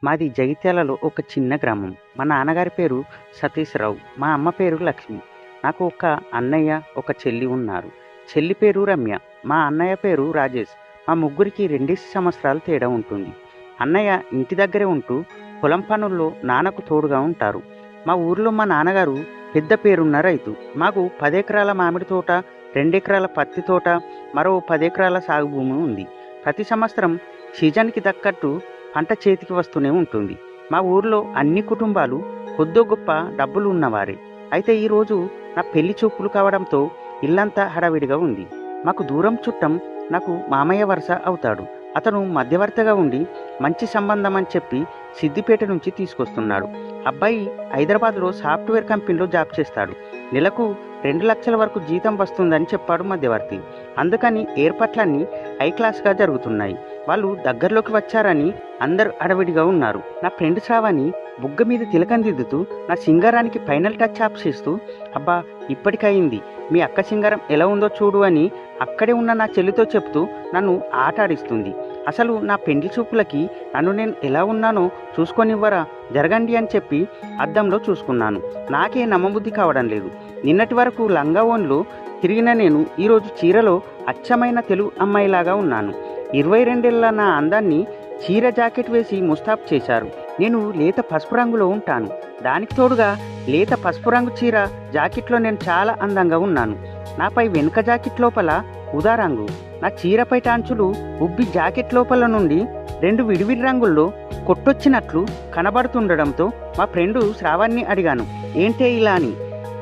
మాది జగిత్యాలలో ఒక చిన్న గ్రామం. మా నాన్నగారి పేరు సతీశ్‌రావు. మా అమ్మ పేరు లక్ష్మి. నాకు ఒక అన్నయ్య, ఒక చెల్లి ఉన్నారు. చెల్లి పేరు రమ్య. మా అన్నయ్య పేరు రాజేష్. మా ముగ్గురికి 2 సంవత్సరాలు తేడా ఉంటుంది. అన్నయ్య ఇంటి దగ్గరే ఉంటూ పొలం పనుల్లో నాన్నకు తోడుగా ఉంటారు. మా ఊర్లో మా నాన్నగారు పెద్ద పేరున్న రైతు. మాకు 10 ఎకరాల మామిడి తోట, 2 ఎకరాల పత్తి తోట, మరో 10 ఎకరాల సాగు భూమి ఉంది. ప్రతి సంవత్సరం సీజన్‌కి తగ్గట్టు పంట చేతికి వస్తూనే ఉంటుంది. మా ఊర్లో అన్ని కుటుంబాలు కొద్దో గొప్ప డబ్బులు ఉన్నవారే. అయితే ఈరోజు నా పెళ్లి చూపులు కావడంతో ఇల్లంతా హడావిడిగా ఉంది. మాకు దూరం చుట్టం నాకు మామయ్య వరుస అవుతాడు. అతను మధ్యవర్తిగా ఉండి మంచి సంబంధం అని చెప్పి సిద్దిపేట నుంచి తీసుకొస్తున్నాడు. అబ్బాయి హైదరాబాద్లో సాఫ్ట్వేర్ కంపెనీలో జాబ్ చేస్తాడు. నెలకు 2 లక్షల వరకు జీతం వస్తుందని చెప్పాడు మధ్యవర్తి. అందుకని ఏర్పాట్లన్నీ హై క్లాస్గా జరుగుతున్నాయి. వాళ్ళు దగ్గరలోకి వచ్చారని అందరూ అడవిడిగా ఉన్నారు. నా ఫ్రెండ్ శ్రావణి బుగ్గ మీద తిలకం దిద్దుతూ నా సింగారానికి ఫైనల్ టచ్ అప్ చేస్తూ, అబ్బా ఇప్పటికయింది, మీ అక్క సింగారం ఎలా ఉందో చూడు అని అక్కడే ఉన్న నా చెల్లితో చెప్తూ నన్ను ఆటాడిస్తుంది. అసలు నా పెండ్లి చూపులకి నన్ను నేను ఎలా ఉన్నానో చూసుకొనివ్వరా, జరగండి అని చెప్పి అద్దంలో చూసుకున్నాను. నాకే నమ్మబుద్ధి కావడం లేదు. నిన్నటి వరకు లంగా ఓన్లో తిరిగిన నేను ఈరోజు చీరలో అచ్చమైన తెలుగు అమ్మాయిలాగా ఉన్నాను. 22 ఏళ్ల నా అందాన్ని చీర జాకెట్ వేసి ముస్తాబు చేశారు. నేను లేత పసుపు రంగులో ఉంటాను. దానికి తోడుగా లేత పసుపు రంగు చీర జాకెట్లో నేను చాలా అందంగా ఉన్నాను. నాపై వెనుక జాకెట్ లోపల ఉదా రంగు, నా చీరపై టాంచులు ఉబ్బి జాకెట్ లోపల నుండి 2 విడివిడి రంగుల్లో కొట్టొచ్చినట్లు కనబడుతుండడంతో మా ఫ్రెండు శ్రావణ్ణి అడిగాను, ఏంటే ఇలా అని.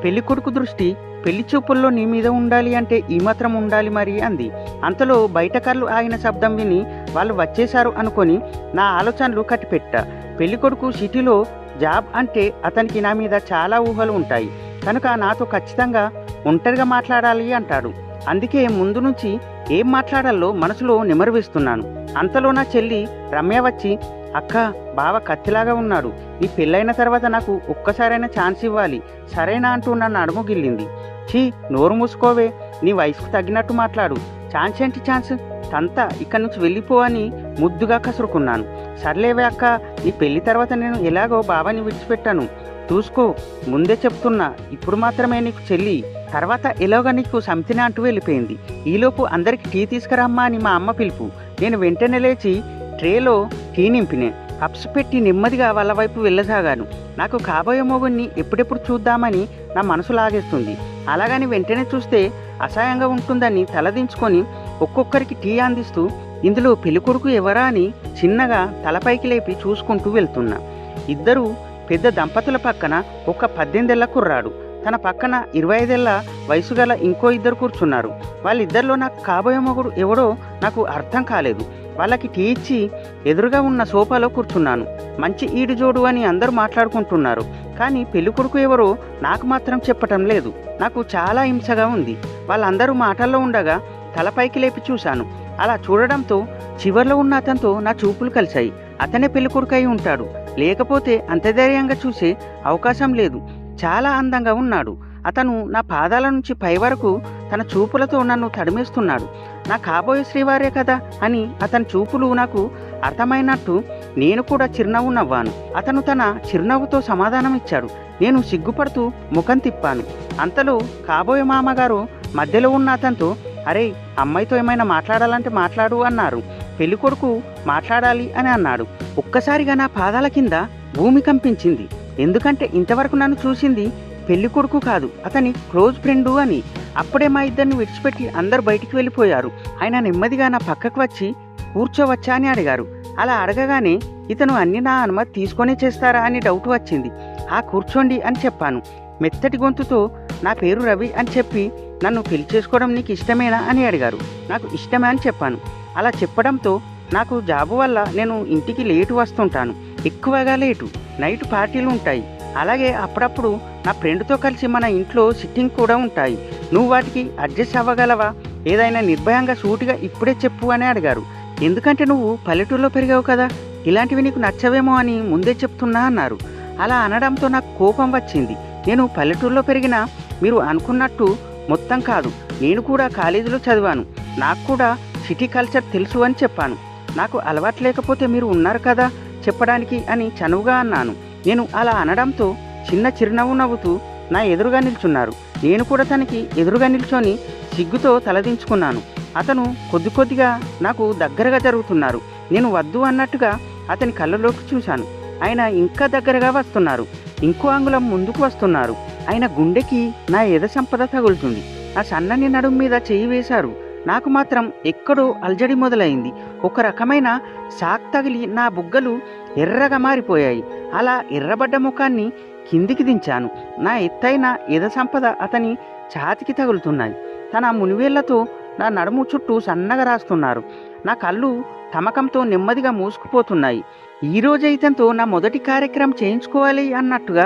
పెళ్లి కొడుకు దృష్టి పెళ్లి చూపుల్లో నీ మీద ఉండాలి అంటే ఈ మాత్రం ఉండాలి మరి అంది. అంతలో బయట కళ్ళు ఆగిన శబ్దం విని వాళ్ళు వచ్చేశారు అనుకొని నా ఆలోచనలు కట్టిపెట్టా. పెళ్లి కొడుకు సిటీలో జాబ్ అంటే అతనికి నా మీద చాలా ఊహలు ఉంటాయి కనుక నాతో ఖచ్చితంగా ఒంటరిగా మాట్లాడాలి అంటాడు. అందుకే ముందు నుంచి ఏం మాట్లాడాలో మనసులో నిమరువేస్తున్నాను. అంతలో నా చెల్లి రమ్య వచ్చి, అక్క బావ కత్తిలాగా ఉన్నాడు, నీ పెళ్ళైన తర్వాత నాకు ఒక్కసారైనా ఛాన్స్ ఇవ్వాలి, సరేనా అంటూ నన్ను అడుగు గిల్లింది. ఛీ, నోరు మూసుకోవే, నీ వయసుకు తగ్గినట్టు మాట్లాడు, ఛాన్స్ ఏంటి ఛాన్స్, తంతా ఇక్కడి నుంచి వెళ్ళిపో అని ముద్దుగా కసురుకున్నాను. సర్లేవే అక్క, నీ పెళ్లి తర్వాత నేను ఎలాగో బావని విడిచిపెట్టాను, చూసుకో, ముందే చెప్తున్నా, ఇప్పుడు మాత్రమే నీకు చెల్లి, తర్వాత ఎలాగో నీకు సంతిని అంటూ వెళ్ళిపోయింది. ఈలోపు అందరికి టీ తీసుకురమ్మా అని మా అమ్మ పిలుపు. నేను వెంటనే లేచి ట్రేలో టీ నింపినే కప్స్ పెట్టి నెమ్మదిగా వాళ్ళ వైపు వెళ్ళసాగాను. నాకు కాబోయే మొగుణ్ణి ఎప్పుడెప్పుడు చూద్దామని నా మనసు లాగేస్తుంది. అలాగని వెంటనే చూస్తే అసహ్యంగా ఉంటుందని తలదించుకొని ఒక్కొక్కరికి టీ అందిస్తూ, ఇందులో పెళ్ళికొడుకు ఎవరా అని చిన్నగా తలపైకి లేపి చూసుకుంటూ వెళ్తున్నా. ఇద్దరు పెద్ద దంపతుల పక్కన ఒక 18 ఏళ్ల కుర్రాడు, తన పక్కన 25 ఏళ్ల వయసు గల ఇంకో ఇద్దరు కూర్చున్నారు. వాళ్ళిద్దరిలో నాకు కాబోయే మొగుడు ఎవడో నాకు అర్థం కాలేదు. వాళ్ళకి టీ ఇచ్చి ఎదురుగా ఉన్న సోఫాలో కూర్చున్నాను. మంచి ఈడు జోడు అని అందరూ మాట్లాడుకుంటున్నారు, కానీ పెళ్ళికొడుకు ఎవరో నాకు మాత్రం చెప్పటం లేదు. నాకు చాలా హింసగా ఉంది. వాళ్ళందరూ మాటల్లో ఉండగా తలపైకి లేపి చూశాను. అలా చూడడంతో చివర్లో ఉన్న అతనితో నా చూపులు కలిశాయి. అతనే పెళ్ళికొడుకు అయి ఉంటాడు, లేకపోతే అంత ధైర్యంగా చూసే అవకాశం లేదు. చాలా అందంగా ఉన్నాడు. అతను నా పాదాల నుంచి పై వరకు తన చూపులతో నన్ను తడిమేస్తున్నాడు. నా కాబోయే శ్రీవారే కదా అని అతని చూపులు నాకు అర్థమైనట్టు నేను కూడా చిరునవ్వు నవ్వాను. అతను తన చిరునవ్వుతో సమాధానం ఇచ్చాడు. నేను సిగ్గుపడుతూ ముఖం తిప్పాను. అంతలో కాబోయే మామగారు మధ్యలో ఉన్న అతనితో, అరే, అమ్మాయితో ఏమైనా మాట్లాడాలంటే మాట్లాడు అన్నారు. పెళ్ళికొడుకు మాట్లాడాలి అని అన్నాడు. ఒక్కసారిగా నా పాదాల కింద భూమి కంపించింది. ఎందుకంటే ఇంతవరకు నన్ను చూసింది పెళ్ళికొడుకు కాదు, అతని క్లోజ్ ఫ్రెండు అని. అప్పుడే మా ఇద్దరిని విడిచిపెట్టి అందరు బయటికి వెళ్ళిపోయారు. ఆయన నెమ్మదిగా నా పక్కకు వచ్చి కూర్చోవచ్చా అని అడిగారు. అలా అడగగానే ఇతను అన్ని నా అనుమతి తీసుకొనే చేస్తారా అని డౌట్ వచ్చింది. కూర్చోండి అని చెప్పాను. మెత్తటి గొంతుతో నా పేరు రవి అని చెప్పి, నన్ను పెళ్లి చేసుకోవడం నీకు ఇష్టమేనా అని అడిగారు. నాకు ఇష్టమే అని చెప్పాను. అలా చెప్పడంతో నాకు జాబు వల్ల నేను ఇంటికి లేటు వస్తుంటాను, ఎక్కువగా లేటు. నైట్ పార్టీలు ఉంటాయి. అలాగే అప్పుడప్పుడు నా ఫ్రెండ్తో కలిసి మన ఇంట్లో సిట్టింగ్ కూడా ఉంటాయి. నువ్వు వాటికి అడ్జస్ట్ అవ్వగలవా? ఏదైనా నిర్భయంగా సూటిగా ఇప్పుడే చెప్పు అని అడిగారు. ఎందుకంటే నువ్వు పల్లెటూరులో పెరిగావు కదా, ఇలాంటివి నీకు నచ్చవేమో అని ముందే చెప్తున్నా అన్నారు. అలా అనడంతో నాకు కోపం వచ్చింది. నేను పల్లెటూరులో పెరిగినా మీరు అనుకున్నట్టు మొత్తం కాదు, నేను కూడా కాలేజీలో చదివాను, నాకు కూడా సిటీ కల్చర్ తెలుసు అని చెప్పాను. నాకు అలవాటు లేకపోతే మీరు ఉన్నారు కదా, చెప్పడానికి అని చనువుగా అన్నాను. నేను అలా అనడంతో చిన్న చిరునవ్వు నవ్వుతూ నా ఎదురుగా నిల్చున్నారు. నేను కూడా తనకి ఎదురుగా నిల్చొని సిగ్గుతో తలదించుకున్నాను. అతను కొద్ది కొద్దిగా నాకు దగ్గరగా జరుగుతున్నారు. నేను వద్దు అన్నట్టుగా అతని కళ్ళలోకి చూశాను. ఆయన ఇంకా దగ్గరగా వస్తున్నారు. ఇంకో అంగుళం ముందుకు వస్తున్నారు. ఆయన గుండెకి నా ఎద సంపద తగులుతుంది. నా సన్నని నడుము మీద చెయ్యి వేశారు. నాకు మాత్రం ఎక్కడో అల్జడి మొదలైంది. ఒక రకమైన షాక్ తగిలి నా బుగ్గలు ఎర్రగా మారిపోయాయి. అలా ఎర్రబడ్డ ముఖాన్ని కిందికి దించాను. నా ఎత్తైన ఎద సంపద అతని ఛాతికి తగులుతున్నాయి. తన మునివేళ్లతో నా నడుము చుట్టూ సన్నగా రాస్తున్నారు. నా కళ్ళు తమకంతో నెమ్మదిగా మూసుకుపోతున్నాయి. ఈరోజు ఇతనితో నా మొదటి కార్యక్రమం చేయించుకోవాలి అన్నట్టుగా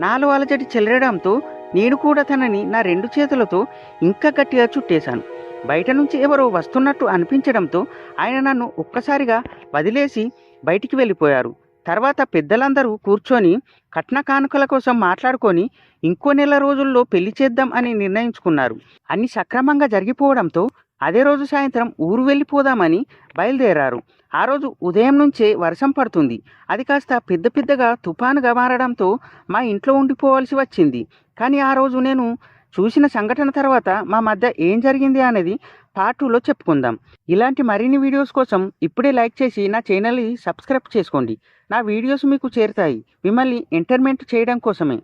నాలో అలజడి చెలరడంతో నేను కూడా తనని నా 2 చేతులతో ఇంకా గట్టిగా చుట్టేశాను. బయట నుంచి ఎవరో వస్తున్నట్టు అనిపించడంతో ఆయన నన్ను ఒక్కసారిగా వదిలేసి బయటికి వెళ్ళిపోయారు. తర్వాత పెద్దలందరూ కూర్చొని కట్న కానుకల కోసం మాట్లాడుకొని ఇంకో నెల రోజుల్లో పెళ్లి చేద్దాం అని నిర్ణయించుకున్నారు. అన్ని సక్రమంగా జరిగిపోవడంతో అదే రోజు సాయంత్రం ఊరు వెళ్ళిపోదామని బయలుదేరారు. ఆ రోజు ఉదయం నుంచే వర్షం పడుతుంది. అది కాస్త పెద్ద పెద్దగా తుఫానుగా మారడంతో మా ఇంట్లో ఉండిపోవాల్సి వచ్చింది. కానీ ఆ రోజు నేను చూసిన సంఘటన తర్వాత మా మధ్య ఏం జరిగింది అనేది పార్ట్ 2లో చెప్పుకుందాం. ఇలాంటి మరిన్ని వీడియోస్ కోసం ఇప్పుడే లైక్ చేసి నా ఛానల్ని సబ్స్క్రైబ్ చేసుకోండి. నా వీడియోస్ మీకు చేరుతాయి మిమ్మల్ని ఎంటర్టైన్మెంట్ చేయడం కోసమే.